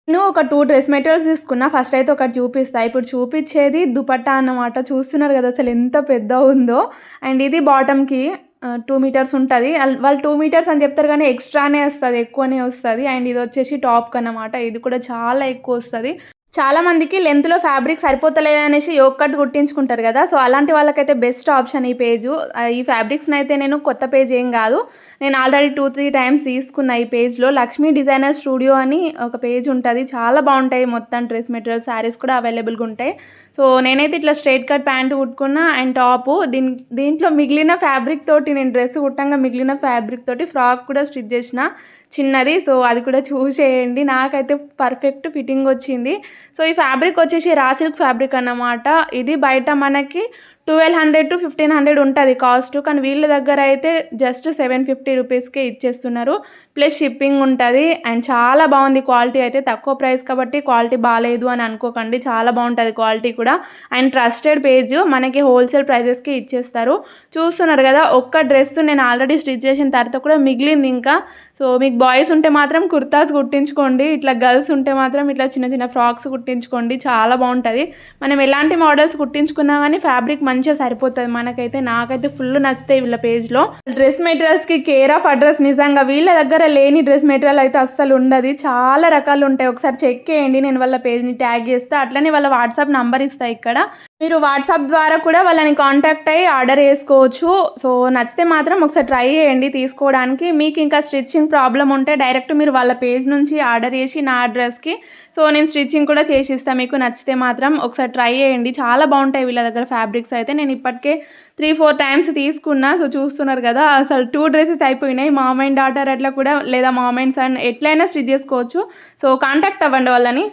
నేను ఒక 2 dress materials తీసుకున్నా. ఫస్ట్ అయితే ఒకటి చూపిస్తా. ఇప్పుడు చూపిచ్చేది దుపట్టా అన్నమాట. చూస్తున్నారు గదా! అసలెంత పెద్దగుందో. అండ్ ఇది బాటమ్‌కి 2 మీటర్స్ ఉంటది. వాళ్ళు 2 మీటర్స్ అని చెప్తారు గానీ ఎక్స్‌ట్రానే వస్తది. ఎక్కువనే వస్తది. అండ్ ఇదొచ్చేసి టాప్‌కన్నమాట. ఇది కూడా చాలా ఎక్కువొస్తది. చాలా మందికి లెంగ్త్‌లో ఫ్యాబ్రిక్ సరిపోతలేదనేసి యోక్ కట్ కుట్టించుకుంటారు గదా! సో, అలాంటి వాళ్ళకైతే బెస్ట్ ఆప్షన్ ఈ పేజు. ఈ ఫ్యాబ్రిక్స్‌నైతే నేను కొత్త పేజ్ ఏం గాదు. నేను ఆల్రెడీ 2, 3 టైమ్స్ తీసుకున్నా ఈ పేజ్‌లో. లక్ష్మీ డిజైనర్ స్టూడియో అని ఒక పేజ్ ఉంటది. చాలా బావుంటాయి మొత్తం డ్రెస్ మెటీరియల్స్, శారీస్ కూడా అవైలబుల్‌గా ఉంటాయి. సో, నేనైతే ఇట్లా స్ట్రెయిట్ కట్ ప్యాంట్ కుట్టుకున్నా అండ్ టాపు దీంట్లో మిగిలిన ఫ్యాబ్రిక్ తోటి నేను డ్రెస్ కుట్టంగా మిగిలిన ఫ్యాబ్రిక్ తోటి ఫ్రాక్ కూడా స్టిచ్ చేసిన చిన్నది. సో, అది కూడా చూసేయండి. నాకైతే పర్ఫెక్ట్ ఫిట్టింగ్ వచ్చింది. సో, ఈ ఫ్యాబ్రిక్ వచ్చేసి రా సిల్క్ ఫ్యాబ్రిక్ అన్నమాట. ఇది బయట మనకి 1200-1500 ఉంటది కాస్ట్. కానీ వీళ్ళ దగ్గర అయితే జస్ట్ 750 రూపీస్‌కే ఇచ్చేస్తున్నారు. ప్లస్ షిప్పింగ్ ఉంటది. అండ్ చాలా బావుంది క్వాలిటీ అయితే. తక్కువ ప్రైస్ కాబట్టి క్వాలిటీ బాలేదు అని అనుకోకండి. చాలా బావుంటది క్వాలిటీ కూడా. అండ్ ట్రస్టెడ్ పేజ్ మనకి హోల్‌సేల్ ప్రైజెస్‌కి ఇచ్చేస్తారు. చూస్తున్నారు గదా! ఒక్క డ్రెస్ నేను ఆల్రెడీ స్టిచ్ చేసిన తర్వాత కూడా మిగిలింది ఇంకా. సో, మీకు బాయ్స్ ఉంటే మాత్రం కుర్తాస్ కుట్టించుకోండి. ఇట్లా గర్ల్స్ ఉంటే మాత్రం ఇట్లా చిన్న చిన్న ఫ్రాక్స్ కుట్టించుకోండి. చాలా బావుంటది. మనం ఎలాంటి మోడల్స్ కుట్టించుకున్నా గానీ ఫ్యాబ్రిక్ మంచిగా సరిపోతది మనకైతే. నాకైతే ఫుల్ నచ్చుతాయి వీళ్ళ పేజ్‌లో. డ్రెస్ మెటీరియల్స్‌కి కేర్ ఆఫ్ అడ్రెస్ నిజంగా వీళ్ళ దగ్గర లేని డ్రెస్ మెటీరియల్ అయితే అస్సలు ఉండది. చాలా రకాలుంటాయి. ఒకసారి చెక్ చేయండి. నేను వాళ్ళ పేజ్‌ని ట్యాగ్ చేస్తా. అట్లనే వాళ్ళ వాట్సాప్ నంబర్ ఇస్తా ఇక్కడ. మీరు వాట్సాప్ ద్వారా కూడా వాళ్ళని కాంటాక్ట్ అయ్యి ఆర్డర్ చేసుకోవచ్చు. సో, నచ్చితే మాత్రం ఒకసారి ట్రై చేయండి తీసుకోవడానికి. మీకు ఇంకా స్టిచ్చింగ్ ప్రాబ్లమ్ ఉంటే డైరెక్ట్ మీరు వాళ్ళ పేజ్ నుంచి ఆర్డర్ చేసి నా అడ్రస్‌కి సో, నేను స్టిచ్చింగ్ కూడా చేసిస్తా మీకు నచ్చితే మాత్రం. ఒకసారి ట్రై చేయండి. చాలా బావుంటాయి వీళ్ళ దగ్గర ఫ్యాబ్రిక్స్ అయితే. నేను ఇప్పటికే 3, 4 టైమ్స్ తీసుకున్నా. సో, చూస్తున్నారు కదా! అసలు 2 డ్రెసెస్ అయిపోయినాయి. మామ్ అండ్ డాటర్ అట్లా కూడా లేదా మామ్ అండ్ సన్ ఎట్లైనా స్టిచ్ చేసుకోవచ్చు. సో, కాంటాక్ట్ అవ్వండి వాళ్ళని.